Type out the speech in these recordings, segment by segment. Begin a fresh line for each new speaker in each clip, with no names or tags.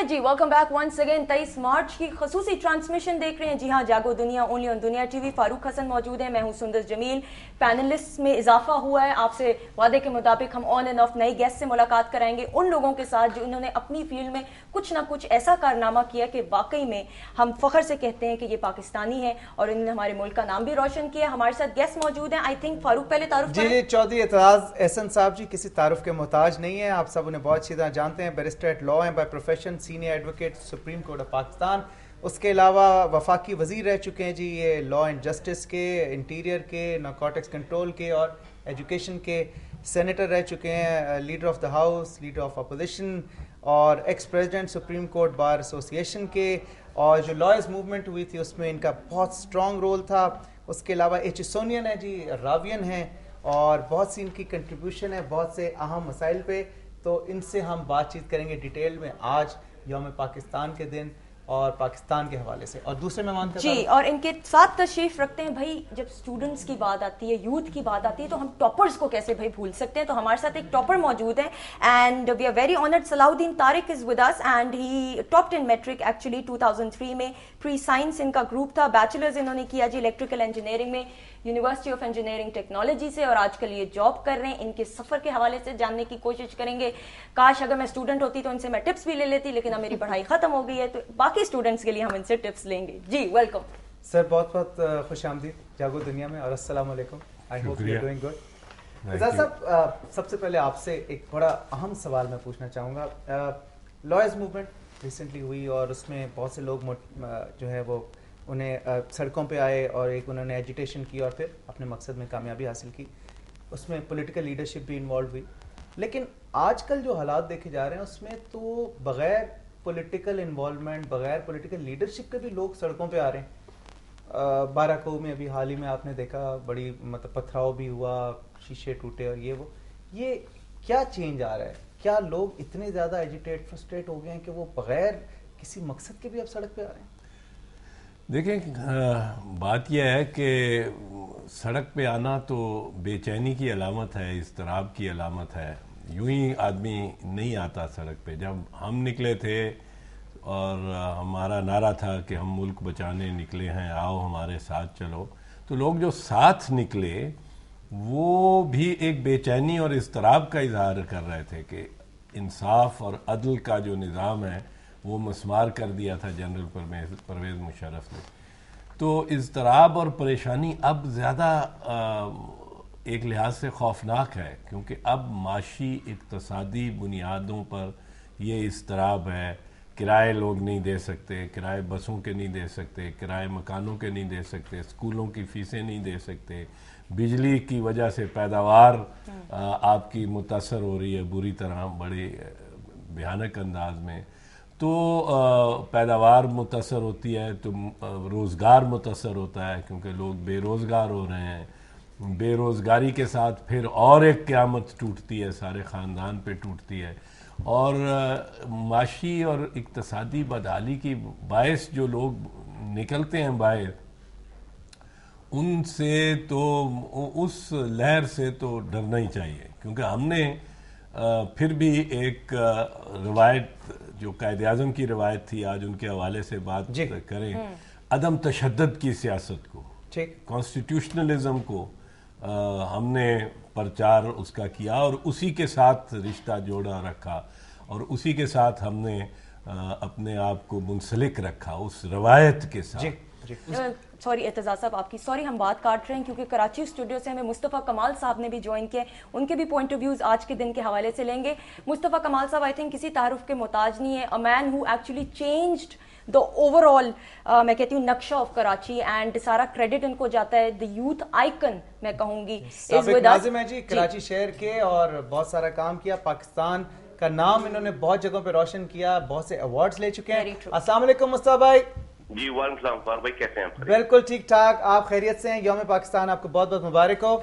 जी welcome back once again. 23 मार्च की खसूसी transmission देख रहे हैं। जी हाँ, जागो दुनिया ओनली ऑन दुनिया टीवी। फारूक हसन मौजूद है, मैं हूँ सुंदस जमील। पैनलिस्ट में इजाफा हुआ है, आपसे वादे के मुताबिक हम ऑन एंड ऑफ नए गेस्ट से मुलाकात कराएंगे, उन लोगों के साथ जो इन्होंने अपनी फील्ड में कुछ ना कुछ ऐसा कारनामा किया कि वाकई में हम फख्र से कहते हैं कि ये पाकिस्तानी है और इन्होंने हमारे मुल्क का नाम भी रोशन किया। हमारे साथ गेस्ट मौजूद हैं। आई थिंक फारूक पहले तारुफ
जी चौधरी एतराज एहसन साहब जी किसी तारुफ के मोहताज नहीं है, आप सब उन्हें बहुत अच्छी तरह जानते हैं। बैरिस्टर एट लॉ हैं by profession, senior advocate Supreme Court of Pakistan. उसके अलावा वफाकी वजीर रह चुके हैं जी, ये लॉ एंड जस्टिस के, इंटीरियर के, नारकोटिक्स कंट्रोल के और एजुकेशन के। सेनेटर रह चुके हैं, leader of the house, leader of opposition और ex president Supreme Court Bar Association के। और जो लॉयर्स मूवमेंट हुई थी उसमें इनका बहुत स्ट्रॉन्ग रोल था। उसके अलावा एचिसोनियन है जी, रावियन हैं और बहुत सी इनकी कंट्रीब्यूशन है बहुत से अहम मसाइल पे। तो इनसे हम बातचीत करेंगे डिटेल में आज यौम पाकिस्तान के दिन और पाकिस्तान के हवाले से। और दूसरे मेहमान का
जी, और इनके साथ तशरीफ रखते हैं भाई, जब स्टूडेंट्स की बात आती है, यूथ की बात आती है, तो हम टॉपर्स को कैसे भाई भूल सकते हैं। तो हमारे साथ एक टॉपर मौजूद है and we are very honoured. Salahuddin Tariq is with us and he topped in matric actually 2003 में। प्री साइंस इनका ग्रुप था। बैचलर्स इन्होंने किया जी इलेक्ट्रिकल इंजीनियरिंग में यूनिवर्सिटी ऑफ इंजीनियरिंग टेक्नोलॉजी से और आजकल ये जॉब कर रहे हैं। इनके सफर के हवाले से जानने की कोशिश करेंगे। काश अगर मैं स्टूडेंट होती तो इनसे मैं टिप्स भी ले लेती, लेकिन अब मेरी पढ़ाई खत्म हो गई है, तो बाकी स्टूडेंट्स के लिए हम इनसे टिप्स लेंगे। जी वेलकम
सर, बहुत बहुत खुश आमदीद जागो दुनिया में और अस्सलाम वालेकुम। I hope you are doing good. Ijaz sahab, सबसे पहले आपसे एक बड़ा अहम सवाल मैं पूछना चाहूँगा। लॉयर्स मूवमेंट रिसेंटली हुई और उसमें बहुत से लोग जो है वो उन्हें सड़कों पे आए और एक उन्होंने एजिटेशन की और फिर अपने मकसद में कामयाबी हासिल की। उसमें पॉलिटिकल लीडरशिप भी इन्वॉल्व हुई। लेकिन आजकल जो हालात देखे जा रहे हैं उसमें तो बग़ैर पॉलिटिकल इन्वॉल्वमेंट, बग़ैर पॉलिटिकल लीडरशिप के भी लोग सड़कों पे आ रहे हैं। बाराकों में अभी हाल ही में आपने देखा, बड़ी मतलब पथराव भी हुआ, शीशे टूटे और ये क्या चेंज आ रहा है? क्या लोग इतने ज़्यादा एजिटेट, फ्रस्ट्रेट हो गए हैं कि वो बग़ैर किसी मकसद के भी अब सड़क पे आ रहे हैं?
देखें, बात यह है कि सड़क पे आना तो बेचैनी की अलामत है, इज़्तिराब की अलामत है। यूं ही आदमी नहीं आता सड़क पे। जब हम निकले थे और हमारा नारा था कि हम मुल्क बचाने निकले हैं, आओ हमारे साथ चलो, तो लोग जो साथ निकले वो भी एक बेचैनी और इज़्तिराब का इजहार कर रहे थे कि इंसाफ और अदल का जो निज़ाम है वो मस्मार कर दिया था जनरल परवेज़ मुशर्रफ ने। तो इज़्तिराब और परेशानी अब ज़्यादा एक लिहाज से खौफनाक है, क्योंकि अब माशी इक़्तिसादी बुनियादों पर ये इज़्तिराब है। किराए लोग नहीं दे सकते, किराए बसों के नहीं दे सकते, किराए मकानों के नहीं दे सकते, स्कूलों की फ़ीसें नहीं दे सकते, बिजली की वजह से पैदावार आपकी मुतासर हो रही है बुरी तरह, बड़े भयानक अंदाज में। तो पैदावार मुतासर होती है तो रोज़गार मुतासर होता है, क्योंकि लोग बेरोज़गार हो रहे हैं। बेरोज़गारी के साथ फिर और एक क़यामत टूटती है, सारे ख़ानदान पे टूटती है। और माशी और इक़्तिसादी बदहाली की बायस जो लोग निकलते हैं बाहर, उनसे तो उस लहर से तो डरना ही चाहिए। क्योंकि हमने फिर भी एक रवायत जो कायद-ए-आज़म की रवायत थी, आज उनके हवाले से बात करें, अदम तशद्दुद की सियासत को, कॉन्स्टिट्यूशनलिज्म को हमने प्रचार उसका किया और उसी के साथ रिश्ता जोड़ा रखा और उसी के साथ हमने अपने आप को मुंसलिक रखा उस रवायत के साथ।
सॉरी एतजाज़ साहब, आपकी सॉरी हम बात काट रहे हैं क्योंकि कराची स्टूडियो से हमें मुस्तफ़ा कमाल साहब ने भी ज्वाइन किया, उनके भी पॉइंट ऑफ व्यूज़ आज के दिन के हवाले से लेंगे। मुस्तफ़ा कमाल साहब आई थिंक किसी तारुफ के मोहताज नहीं है, a man who actually changed the overall मैं कहती हूँ नक्शा ऑफ कराची एंड सारा क्रेडिट इनको जाता है। द यूथ आइकन मैं कहूँगी
इज विद अस जी, कराची शहर के, और बहुत सारा काम किया, पाकिस्तान का नाम इन्होंने बहुत जगहों पे रोशन किया, बहुत से अवार्ड्स ले चुके हैं। अस्सलाम वालेकुम मुस्तफा भाई।
जी वालेकुम सलाम फारूक भाई, कैसे हैं आप?
बिल्कुल ठीक ठाक, आप खैरियत से हैं? यौम पाकिस्तान आपको बहुत बहुत मुबारक हो।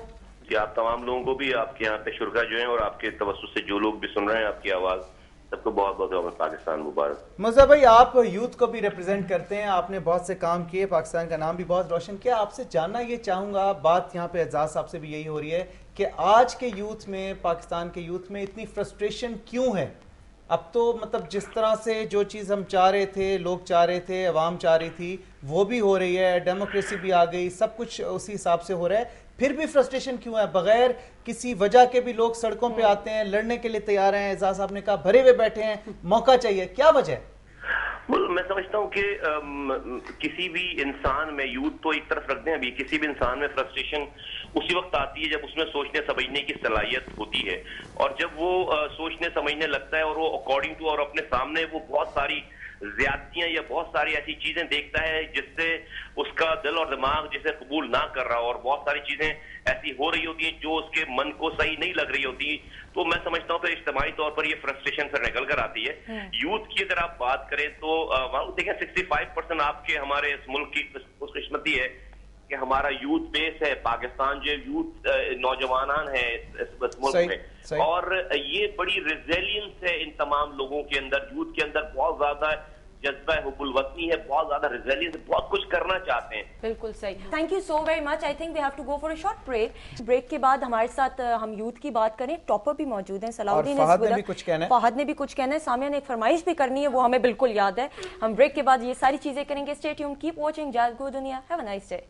जी आप तमाम लोगों को भी, आपके यहाँ पे शुरका जो हैं और आपके तवज्जुह से जो लोग भी सुन रहे हैं आपकी आवाज़, सबको बहुत बहुत पाकिस्तान मुबारक।
मुज़फ़्फ़र भाई, आप यूथ को भी रिप्रेजेंट करते हैं, आपने बहुत से काम किए, पाकिस्तान का नाम भी बहुत रोशन किया। आपसे जानना ये चाहूँगा, बात यहाँ पे एजाज साहब से भी यही हो रही है कि आज के यूथ में, पाकिस्तान के यूथ में इतनी फ्रस्ट्रेशन क्यों है? अब तो मतलब जिस तरह से जो चीज़ हम चाह रहे थे, लोग चाह रहे थे, अवाम चाह रही थी, वो भी हो रही है, डेमोक्रेसी भी आ गई, सब कुछ उसी हिसाब से हो रहा है, फिर भी फ्रस्ट्रेशन क्यों है? बगैर किसी वजह के भी लोग सड़कों पे आते हैं, लड़ने के लिए तैयार हैं, एजाज साहब ने कहा भरे हुए बैठे हैं, मौका चाहिए, क्या वजह है?
मैं समझता हूँ कि किसी भी इंसान में, यूथ तो एक तरफ रख दें अभी, किसी भी इंसान में फ्रस्ट्रेशन उसी वक्त आती है जब उसमें सोचने समझने की सलाहियत होती है, और जब वो सोचने समझने लगता है और वो अकॉर्डिंग टू और अपने सामने वो बहुत सारी ज्यादतियां या बहुत सारी ऐसी चीजें देखता है जिससे उसका दिल और दिमाग जिसे कबूल ना कर रहा, और बहुत सारी चीजें ऐसी हो रही होती हैं जो उसके मन को सही नहीं लग रही होती, तो मैं समझता हूँ फिर इज्तिमाई तौर पर ये फ्रस्ट्रेशन फिर निकल कर आती है। यूथ की अगर आप बात करें तो देखें 65% आपके हमारे इस मुल्क की खुशकिस्मती है कि हमारा यूथ बेस है, पाकिस्तान जो यूथ नौजवान है इस मुल्क में, और ये बड़ी रिजिलियंस है इन तमाम लोगों के अंदर, यूथ के अंदर बहुत ज्यादा जज्बा हुब्बुल वतनी है, बहुत ज्यादा रिजिलियंस, बहुत कुछ करना चाहते हैं।
बिल्कुल सही। Thank you so very much. I think we have to go for a short break. Break के बाद हमारे साथ हम यूथ की बात करें, टॉपर भी मौजूद हैं, सलाउद्दीन
फहद ने भी कुछ कहना है।
फहद ने भी कुछ कहना है, सामिया ने एक फरमाइश भी करनी है, वो हमें बिल्कुल याद है। हम ब्रेक के बाद ये सारी चीजें करेंगे। स्टे ट्यून्ड, कीप वॉचिंग जागो दुनिया। Have a nice day.